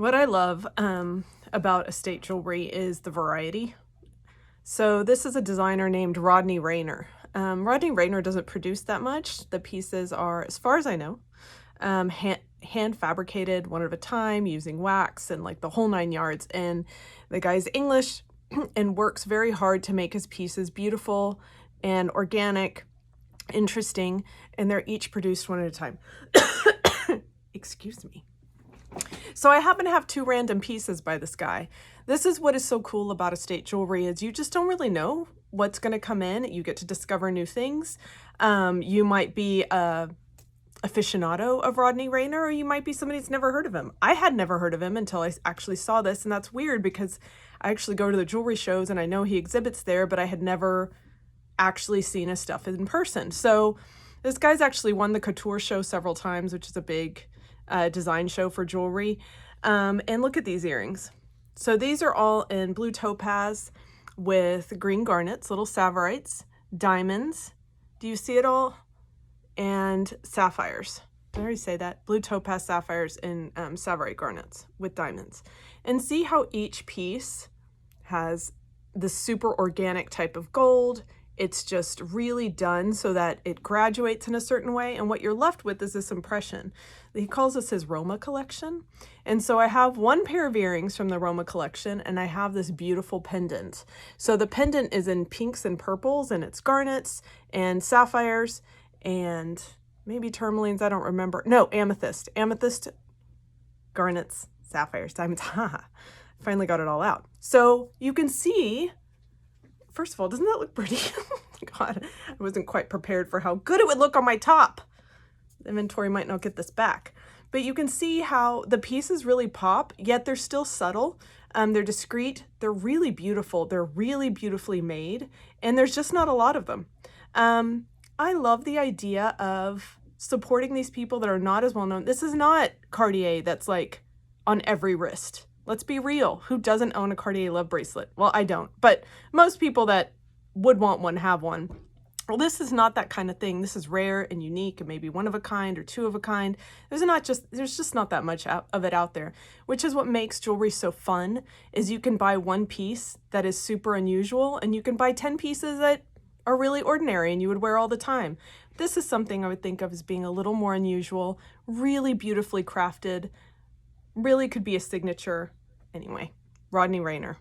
What I love about estate jewelry is the variety. So this is a designer named Rodney Rayner. Rodney Rayner doesn't produce that much. The pieces are, as far as I know, hand fabricated one at a time using wax and like the whole 9 yards. And the guy's English and works very hard to make his pieces beautiful and organic, interesting, and they're each produced one at a time. Excuse me. So I happen to have two random pieces by this guy. This is what is so cool about estate jewelry is you just don't really know what's going to come in. You get to discover new things. You might be a aficionado of Rodney Rayner, or you might be somebody that's never heard of him. I had never heard of him until I actually saw this, and that's weird because I actually go to the jewelry shows and I know he exhibits there, but I had never actually seen his stuff in person. So this guy's actually won the Couture show several times, which is a big design show for jewelry. And look at these earrings. So these are all in blue topaz with green garnets, little savorites, diamonds. Do you see it all? And sapphires. Did I already say that? Blue topaz sapphires and savorite garnets with diamonds. And see how each piece has the super organic type of gold. It's just really done so that it graduates in a certain way. And what you're left with is this impression. He calls this his Roma collection. And so I have one pair of earrings from the Roma collection, and I have this beautiful pendant. So the pendant is in pinks and purples, and it's garnets and sapphires and maybe tourmalines. I don't remember. No, amethyst. Amethyst, garnets, sapphires, diamonds. Ha! Finally got it all out. So you can see, first of all, doesn't that look pretty? God, I wasn't quite prepared for how good it would look on my top. The inventory might not get this back. But you can see how the pieces really pop, yet they're still subtle. They're discreet. They're really beautiful. They're really beautifully made. And there's just not a lot of them. I love the idea of supporting these people that are not as well known. This is not Cartier that's like on every wrist. Let's be real. Who doesn't own a Cartier love bracelet? Well, I don't, but most people that would want one have one. Well, this is not that kind of thing. This is rare and unique and maybe one of a kind or two of a kind. There's just not that much of it out there, which is what makes jewelry so fun, is you can buy one piece that is super unusual and you can buy 10 pieces that are really ordinary and you would wear all the time. This is something I would think of as being a little more unusual, really beautifully crafted, really could be a signature. Anyway, Rodney Rayner.